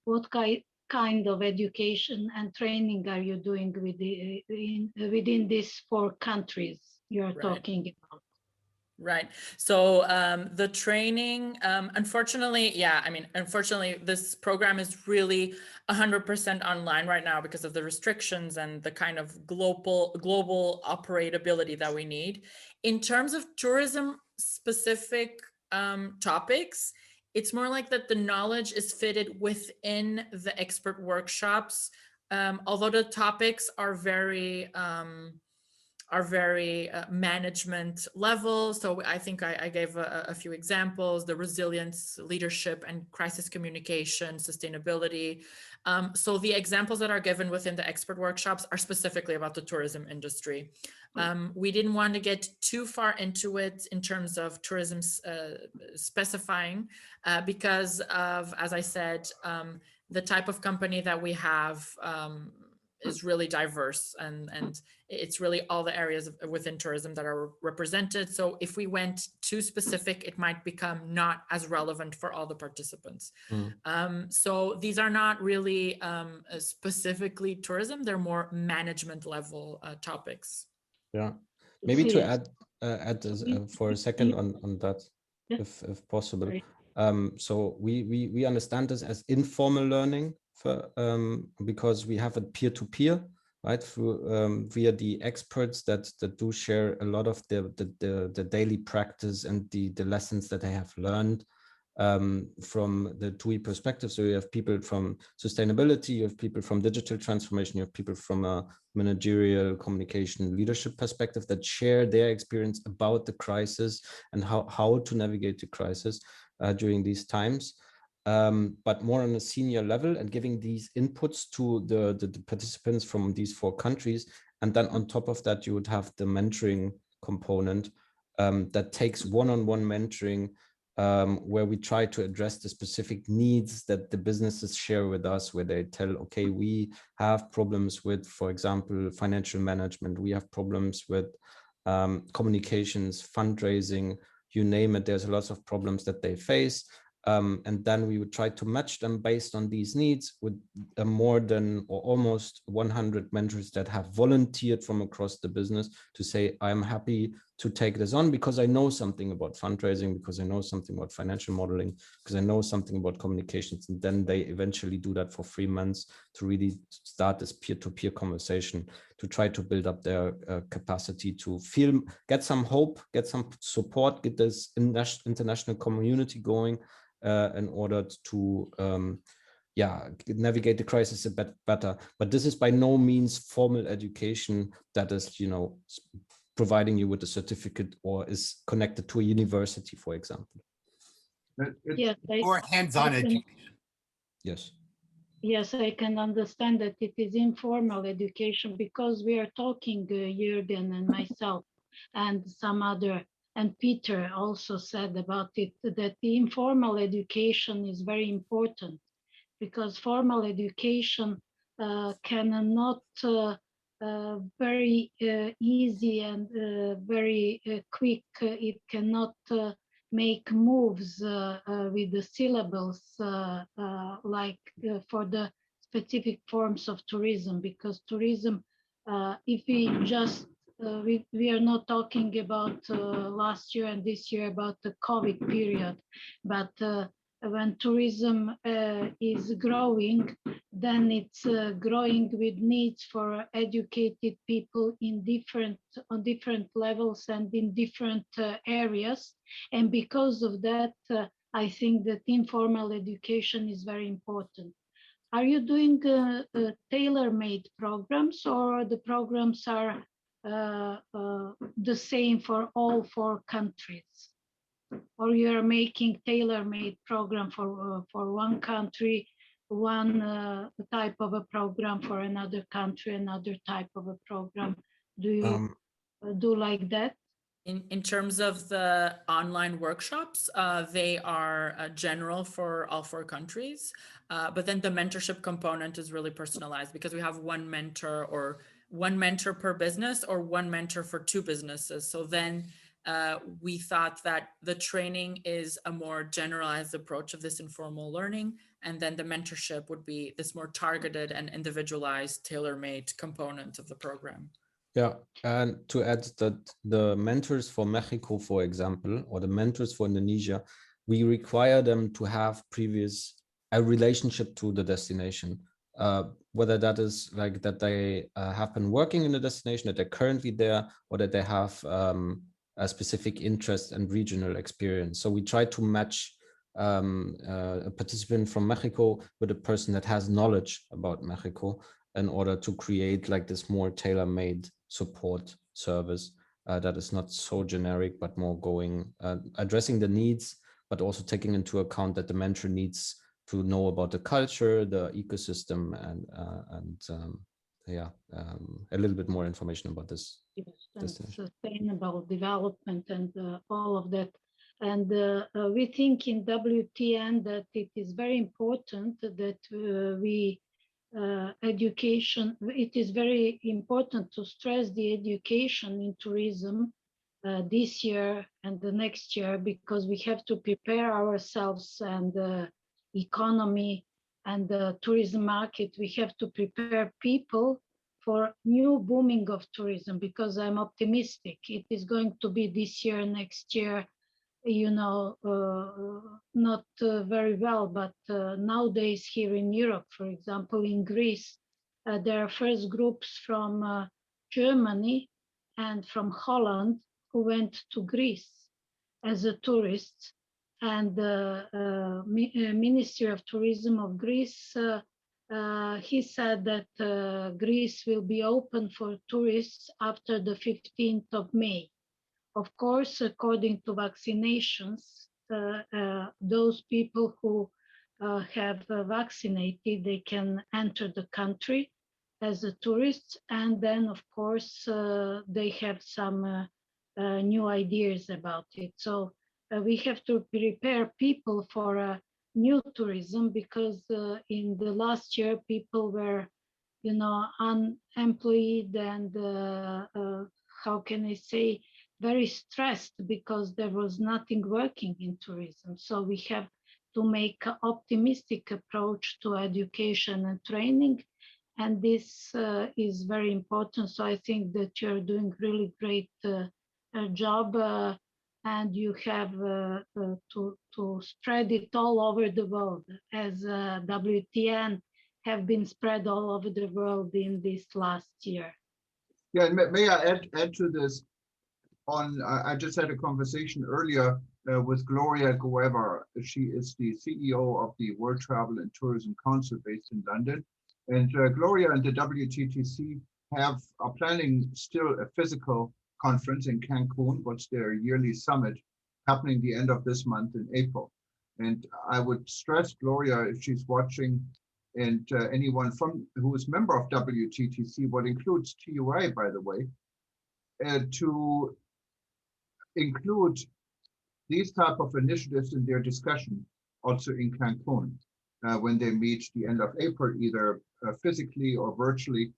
What kind of education and training are you doing within these 4 countries you're talking about? Right. So the training, unfortunately, unfortunately, this program is really 100% online right now because of the restrictions and the kind of global operability that we need. In terms of tourism specific topics, it's more like that the knowledge is fitted within the expert workshops, although the topics are very management level. So I think I gave a few examples: the resilience, leadership, and crisis communication, sustainability. So the examples that are given within the expert workshops are specifically about the tourism industry. We didn't want to get too far into it in terms of tourism specifying because of, as I said, the type of company that we have is really diverse, and it's really all the areas within tourism that are represented. So if we went too specific, it might become not as relevant for all the participants. So these are not really specifically tourism, they're more management level topics. Yeah, maybe to add for a second on that, if possible. So we understand this as informal learning because we have a peer-to-peer, right, through via the experts that do share a lot of the daily practice and the lessons that they have learned from the TUI perspective. So you have people from sustainability, you have people from digital transformation, you have people from a managerial communication leadership perspective that share their experience about the crisis and how to navigate the crisis during these times. But more on a senior level, and giving these inputs to the participants from these 4 countries. And then on top of that, you would have the mentoring component that takes one-on-one mentoring, where we try to address the specific needs that the businesses share with us, where they tell, okay, we have problems with, for example, financial management, we have problems with communications, fundraising, you name it, there's lots of problems that they face. And then we would try to match them based on these needs with more than or almost 100 mentors that have volunteered from across the business to say, I'm happy to take this on because I know something about fundraising, because I know something about financial modeling, because I know something about communications. And then they eventually do that for 3 months to really start this peer-to-peer conversation, to try to build up their capacity to get some hope, get some support, get this international community going, in order to navigate the crisis a bit better. But this is by no means formal education that is, providing you with a certificate or is connected to a university, for example. Yes, or hands-on education. Yes. Yes, I can understand that it is informal education because we are talking, Jürgen and myself and some other, and Peter also said about it, that the informal education is very important because formal education cannot very easy and very quick. It cannot make moves with the syllables like for the specific forms of tourism, because tourism, if we just we are not talking about last year and this year about the COVID period, but when tourism is growing, then it's growing with needs for educated people on different levels and in different areas. And because of that, I think that informal education is very important. Are you doing tailor-made programs, or the programs are the same for all 4 countries? Or you are making tailor-made program for one country, one type of a program for another country, another type of a program? Do you do like that? In terms of the online workshops, they are general for all 4 countries, but then the mentorship component is really personalized because we have one mentor per business or one mentor for 2 businesses. So then we thought that the training is a more generalized approach of this informal learning, and then the mentorship would be this more targeted and individualized, tailor-made component of the program. Yeah, and to add that the mentors for Mexico, for example, or the mentors for Indonesia, we require them to have a relationship to the destination, whether that is like that they have been working in the destination, that they're currently there, or that they have a specific interest and regional experience. So we try to match a participant from Mexico with a person that has knowledge about Mexico in order to create like this more tailor-made support service that is not so generic, but more addressing the needs, but also taking into account that the mentor needs to know about the culture, the ecosystem, and a little bit more information about this. Yes, and sustainable development and all of that. And we think in WTN that it is very important that education, it is very important to stress the education in tourism this year and the next year, because we have to prepare ourselves and the economy and the tourism market. We have to prepare people for new booming of tourism, because I'm optimistic. It is going to be this year, next year, not very well, but nowadays here in Europe, for example, in Greece, there are first groups from Germany and from Holland who went to Greece as a tourist, and the Ministry of Tourism of Greece, he said that Greece will be open for tourists after the 15th of May. Of course, according to vaccinations, those people who have vaccinated, they can enter the country as a tourist, and then of course they have some new ideas about it. So we have to prepare people for new tourism, because in the last year people were, unemployed and how can I say, very stressed because there was nothing working in tourism. So we have to make an optimistic approach to education and training, and this is very important. So I think that you're doing really great job, and you have to spread it all over the world, as WTN have been spread all over the world in this last year. Yeah, and may I add to this? I just had a conversation earlier with Gloria Guevara. She is the CEO of the World Travel and Tourism Council based in London. And Gloria and the WTTC are planning still a physical conference in Cancun, what's their yearly summit, happening the end of this month in April. And I would stress Gloria, if she's watching, and anyone who is member of WTTC, what includes TUI, by the way, to include these type of initiatives in their discussion also in Cancun when they meet the end of April, either physically or virtually,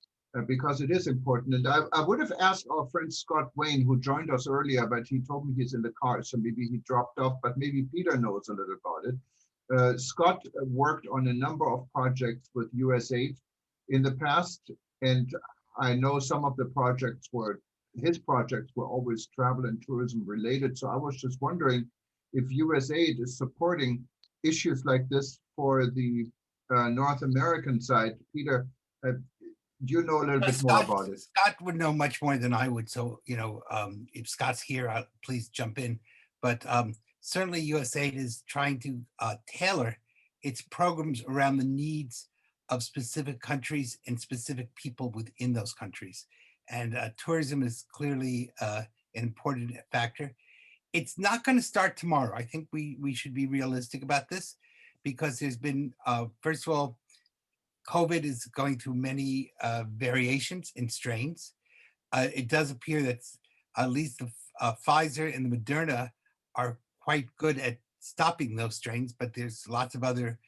because it is important. And I would have asked our friend Scott Wayne, who joined us earlier, but he told me he's in the car, so maybe he dropped off, but maybe Peter knows a little about it. Scott worked on a number of projects with USAID in the past, and I know some of the projects his projects were always travel and tourism related. So I was just wondering if USAID is supporting issues like this for the North American side. Peter, do you know a little bit more about it? Scott would know much more than I would. So, if Scott's here, please jump in. But certainly USAID is trying to tailor its programs around the needs of specific countries and specific people within those countries. And tourism is clearly an important factor. It's not going to start tomorrow. I think we should be realistic about this, because there's been, first of all, COVID is going through many variations and strains. It does appear that at least the Pfizer and the Moderna are quite good at stopping those strains, but there's lots of other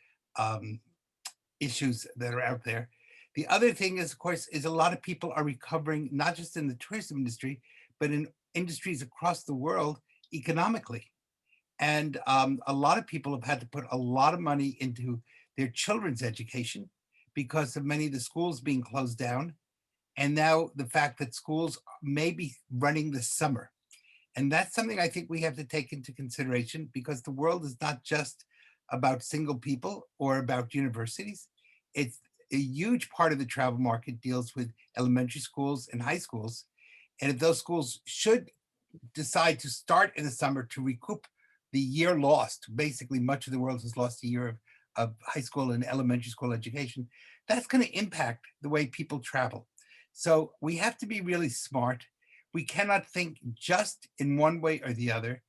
issues that are out there. The other thing is, of course, is a lot of people are recovering, not just in the tourism industry, but in industries across the world economically. And a lot of people have had to put a lot of money into their children's education because of many of the schools being closed down. And now the fact that schools may be running this summer. And that's something I think we have to take into consideration, because the world is not just about single people or about universities. It's a huge part of the travel market deals with elementary schools and high schools. And if those schools should decide to start in the summer to recoup the year lost, basically much of the world has lost a year of high school and elementary school education, that's going to impact the way people travel. So we have to be really smart. We cannot think just in one way or the other.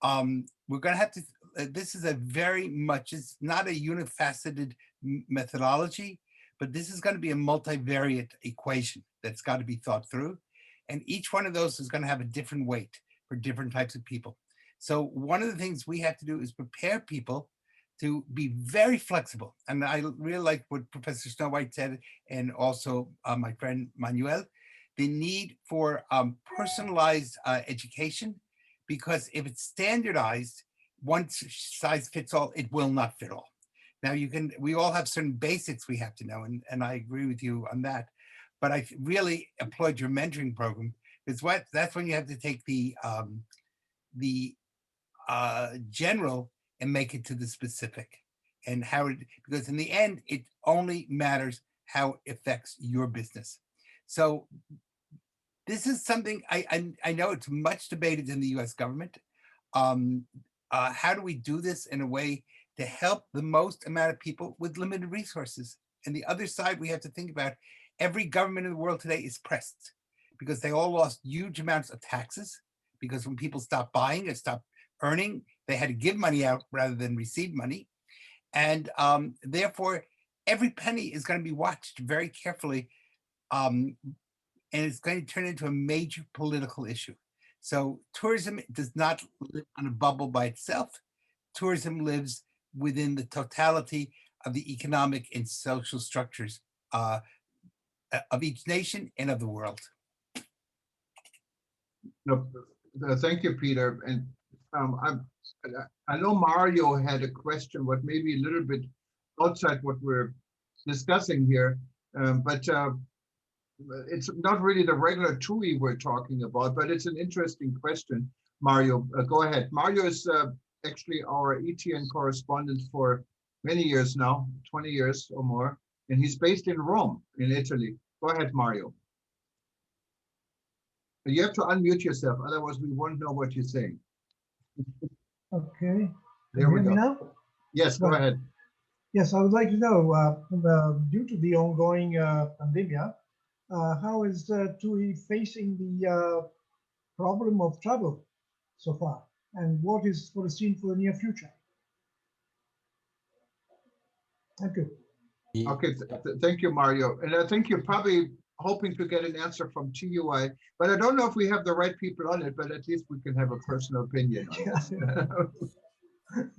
We're going to have to, this is a very much, it's not a unifaceted methodology, but this is going to be a multivariate equation that's got to be thought through. And each one of those is going to have a different weight for different types of people. So one of the things we have to do is prepare people to be very flexible. And I really like what Professor Snow White said, and also my friend Manuel, the need for personalized education, because if it's standardized, one size fits all, it will not fit all. Now we all have certain basics we have to know, and I agree with you on that. But I really applaud your mentoring program, because that's when you have to take the general and make it to the specific, and how it, because in the end, it only matters how it affects your business. So this is something I know it's much debated in the US government. How do we do this in a way to help the most amount of people with limited resources? And the other side, we have to think about, every government in the world today is pressed because they all lost huge amounts of taxes, because when people stopped buying or stopped earning, they had to give money out rather than receive money. And therefore, every penny is going to be watched very carefully. And it's going to turn into a major political issue. So tourism does not live on a bubble by itself. Tourism lives within the totality of the economic and social structures of each nation and of the world. No, thank you, Peter. And I know Mario had a question, what maybe a little bit outside what we're discussing here, but it's not really the regular TUI we're talking about, but it's an interesting question. Mario, go ahead. Mario is actually our ETN correspondent for many years now, 20 years or more, and he's based in Rome, in Italy. Go ahead, Mario. You have to unmute yourself, otherwise we won't know what you're saying. Okay. There we Can you hear go. me now? Yes, go ahead. Yes, I would like to know, due to the ongoing pandemic, how is TUI facing the problem of travel so far? And what is foreseen for the near future? Thank you. Okay, thank you, Mario. And I think you're probably hoping to get an answer from TUI, but I don't know if we have the right people on it, but at least we can have a personal opinion on it.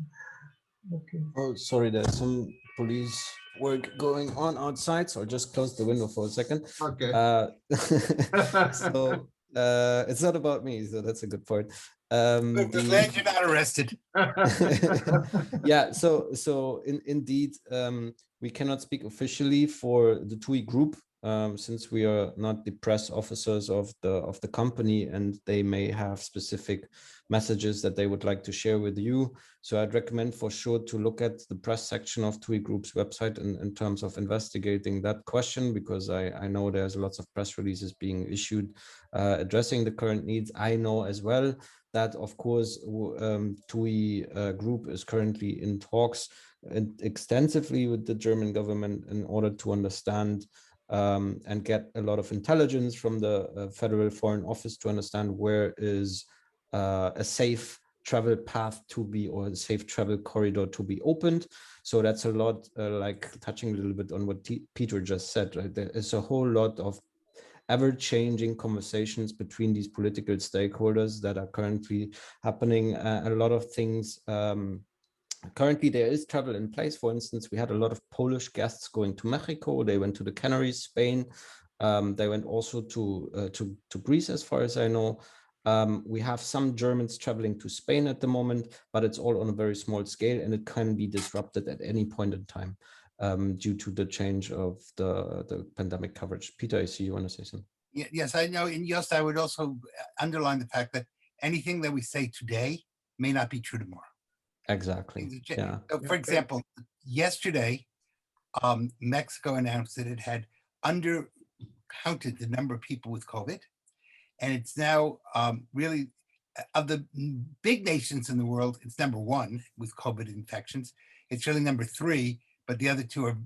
Okay. Oh, sorry, there's some police work going on outside, so I'll just close the window for a second. Okay. So it's not about me, so that's a good point. Glad you're not arrested. Yeah, so indeed, we cannot speak officially for the TUI group since we are not the press officers of the company, and they may have specific messages that they would like to share with you. So I'd recommend for sure to look at the press section of TUI Group's website in terms of investigating that question, because I know there's lots of press releases being issued addressing the current needs. I know as well that, of course, TUI Group is currently in talks extensively with the German government in order to understand and get a lot of intelligence from the Federal Foreign Office to understand where is a safe travel path to be, or a safe travel corridor to be opened. So that's a lot like touching a little bit on what Peter just said, right? There is a whole lot of ever-changing conversations between these political stakeholders that are currently happening. A lot of things currently there is travel in place. For instance, we had a lot of Polish guests going to Mexico. They went to the Canaries, Spain. They went also to Greece, as far as I know. We have some Germans traveling to Spain at the moment, but it's all on a very small scale, and it can be disrupted at any point in time due to the change of the pandemic coverage. Peter, I see you want to say something. Yes, I know. And Jost, I would also underline the fact that anything that we say today may not be true tomorrow. Exactly. Yeah. So for example, yesterday, Mexico announced that it had undercounted the number of people with COVID. And it's now really, of the big nations in the world, it's number one with COVID infections. It's really number three, but the other two are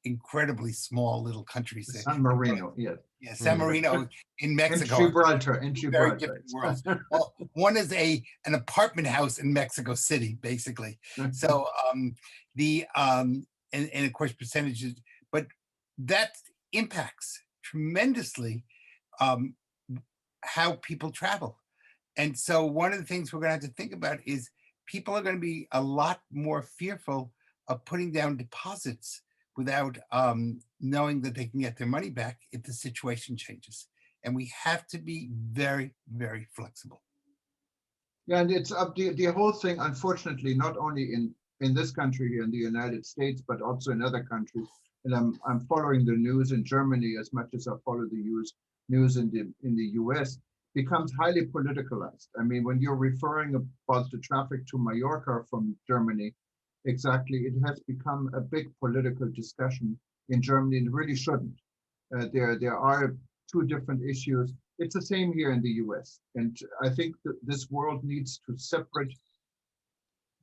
incredibly small little countries. San Marino, yes. Yeah, San Marino in Mexico. In Gibraltar. Very different worlds. Well, one is an apartment house in Mexico City, basically. So and of course percentages, but that impacts tremendously how people travel. And so one of the things we're going to have to think about is people are going to be a lot more fearful of putting down deposits without knowing that they can get their money back if the situation changes. And we have to be very, very flexible. Yeah, and it's the whole thing, unfortunately, not only in this country here in the United States, but also in other countries. And I'm following the news in Germany as much as I follow the news in the US, becomes highly politicalized. I mean, when you're referring about the traffic to Mallorca from Germany, exactly, it has become a big political discussion in Germany, and it really shouldn't. There are two different issues. It's the same here in the US. And I think that this world needs to separate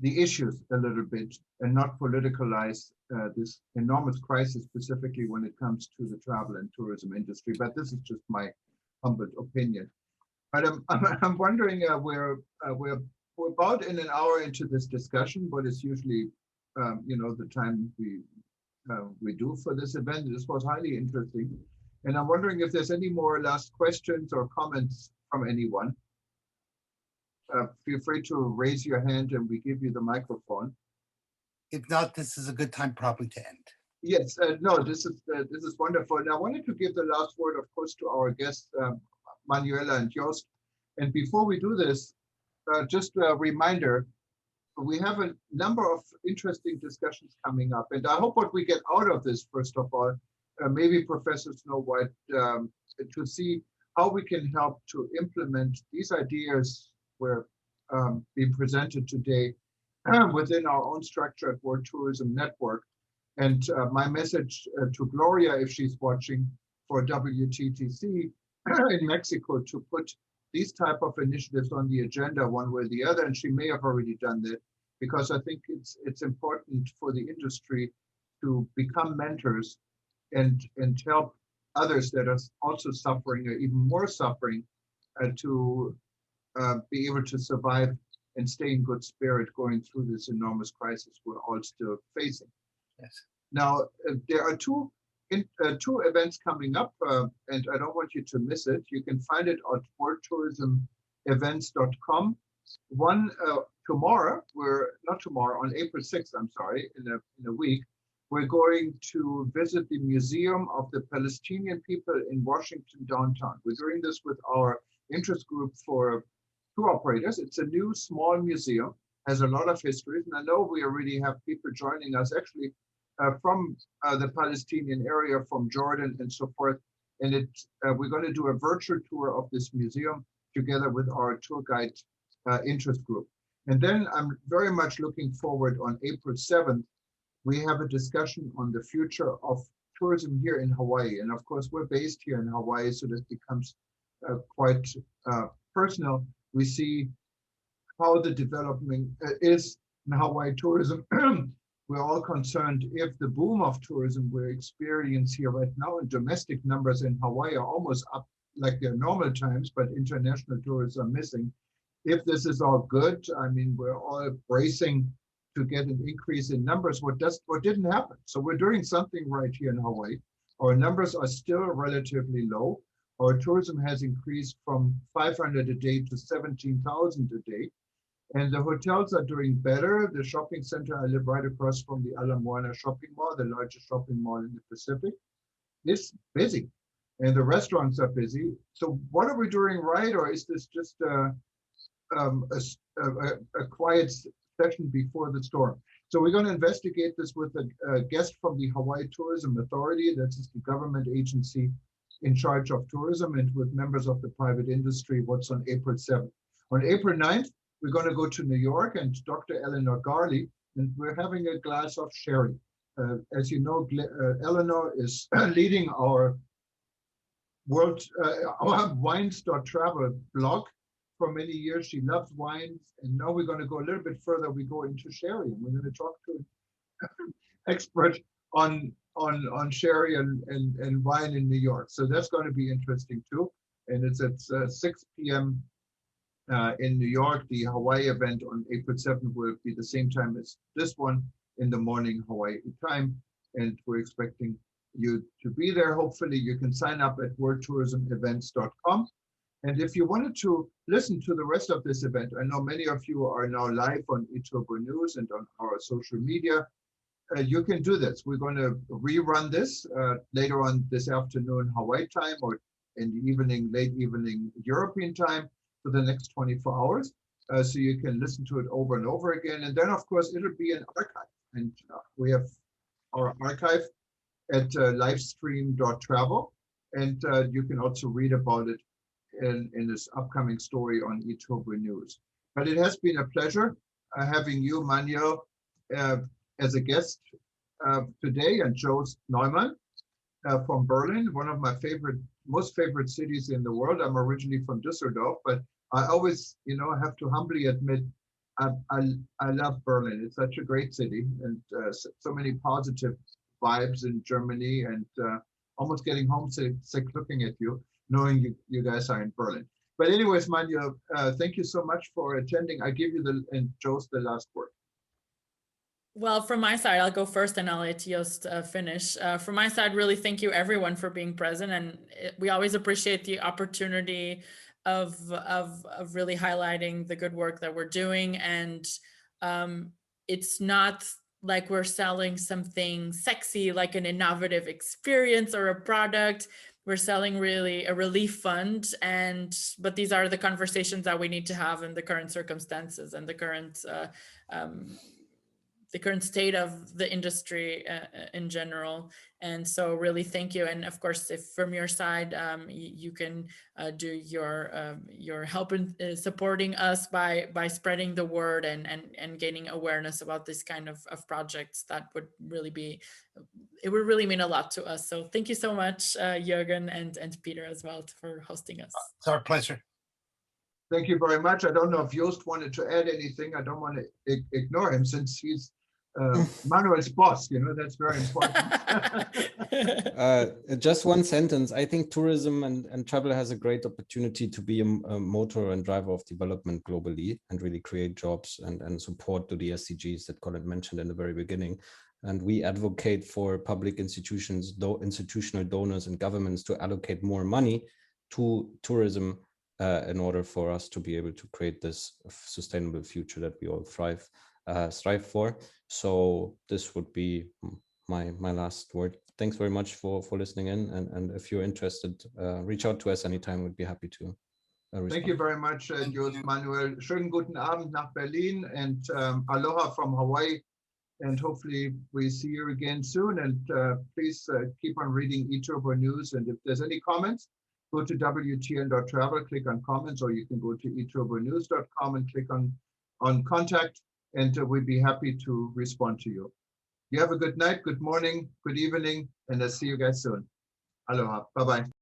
the issues a little bit and not politicalize this enormous crisis, specifically when it comes to the travel and tourism industry. But this is just my humble opinion. But I'm wondering, we're about in an hour into this discussion, but it's usually, the time we do for this event. This was highly interesting. And I'm wondering if there's any more last questions or comments from anyone. Feel free to raise your hand and we give you the microphone. If not, this is a good time probably to end. Yes, no, this is wonderful. And I wanted to give the last word, of course, to our guests, Manuela and Jost. And before we do this, just a reminder, we have a number of interesting discussions coming up. And I hope what we get out of this, first of all, maybe Professor Snow White, to see how we can help to implement these ideas were being presented today within our own structure at World Tourism Network. And my message to Gloria, if she's watching, for WTTC in Mexico, to put these type of initiatives on the agenda one way or the other, and she may have already done that, because I think it's important for the industry to become mentors and help others that are also suffering or even more suffering to be able to survive and stay in good spirit going through this enormous crisis we're all still facing. Yes. Now, there are two events coming up, and I don't want you to miss it. You can find it at worldtourismevents.com. One tomorrow, on April 6th, I'm sorry, in a week, we're going to visit the Museum of the Palestinian People in Washington downtown. We're doing this with our interest group for tour operators. It's a new small museum, has a lot of history, and I know we already have people joining us. Actually, from the Palestinian area, from Jordan and so forth. And we're going to do a virtual tour of this museum together with our tour guide interest group. And then I'm very much looking forward on April 7th, we have a discussion on the future of tourism here in Hawaii. And of course, we're based here in Hawaii, so this becomes quite personal. We see how the development is in Hawaii tourism. We're all concerned if the boom of tourism we experience here right now, and domestic numbers in Hawaii are almost up like their normal times, but international tourists are missing. If this is all good, I mean, we're all bracing to get an increase in numbers. What didn't happen? So we're doing something right here in Hawaii. Our numbers are still relatively low. Our tourism has increased from 500 a day to 17,000 a day. And the hotels are doing better. The shopping center, I live right across from the Ala Moana shopping mall, the largest shopping mall in the Pacific, is busy. And the restaurants are busy. So what are we doing right? Or is this just a quiet session before the storm? So we're going to investigate this with a guest from the Hawaii Tourism Authority. That is the government agency in charge of tourism, and with members of the private industry. What's on April 7th? On April 9th, we're going to go to New York and Dr. Eleanor Garley, and we're having a glass of sherry. As you know, Eleanor is leading our our wines.travel blog for many years. She loves wines, and now we're going to go a little bit further. We go into sherry, and we're going to talk to an expert on sherry and wine in New York. So that's going to be interesting too. And it's at 6 p.m. In New York. The Hawaii event on April 7th will be the same time as this one, in the morning Hawaii time. And we're expecting you to be there. Hopefully you can sign up at worldtourismevents.com. And if you wanted to listen to the rest of this event, I know many of you are now live on Itobo News and on our social media. You can do this. We're going to rerun this later on this afternoon Hawaii time, or in the evening, late evening European time, for the next 24 hours. So you can listen to it over and over again. And then, of course, it'll be an archive. And we have our archive at livestream.travel. And you can also read about it in this upcoming story on Itobo News. But it has been a pleasure having you, Manuel, as a guest today, and Joost Neumann from Berlin, one of my most favorite cities in the world. I'm originally from Düsseldorf, but I always, have to humbly admit, I love Berlin. It's such a great city, and so many positive vibes in Germany, and almost getting homesick looking at you, knowing you guys are in Berlin. But anyways, Manuel, thank you so much for attending. I give you and Joost the last word. Well, from my side, I'll go first and I'll let Joost finish. From my side, really thank you everyone for being present. And we always appreciate the opportunity of really highlighting the good work that we're doing. And it's not like we're selling something sexy, like an innovative experience or a product. We're selling really a relief fund, but these are the conversations that we need to have in the current circumstances and the current state of the industry in general. And so really thank you. And of course, if from your side, you can do your help in supporting us by spreading the word and gaining awareness about this kind of projects, that would really mean a lot to us. So thank you so much, Jürgen and Peter as well, for hosting us. It's our pleasure. Thank you very much. I don't know if Joost wanted to add anything. I don't want to ignore him, since he's Manuel's boss, that's very important. Just one sentence. I think tourism and travel has a great opportunity to be a motor and driver of development globally, and really create jobs and support to the SDGs that Colin mentioned in the very beginning. And we advocate for public institutions, institutional donors and governments to allocate more money to tourism in order for us to be able to create this sustainable future that we all strive for. So this would be my last word. Thanks very much for listening in, and if you're interested, reach out to us anytime. We'd be happy to respond. Thank you very much, Joost, Manuel. Schönen guten Abend nach Berlin, and aloha from Hawaii. and hopefully we see you again soon. And please keep on reading eTurbo News. And if there's any comments, go to WTN.travel, click on comments, or you can go to eturbonews.com and click on contact, and we'd be happy to respond to you. You have a good night, good morning, good evening, and I'll see you guys soon. Aloha. Bye-bye.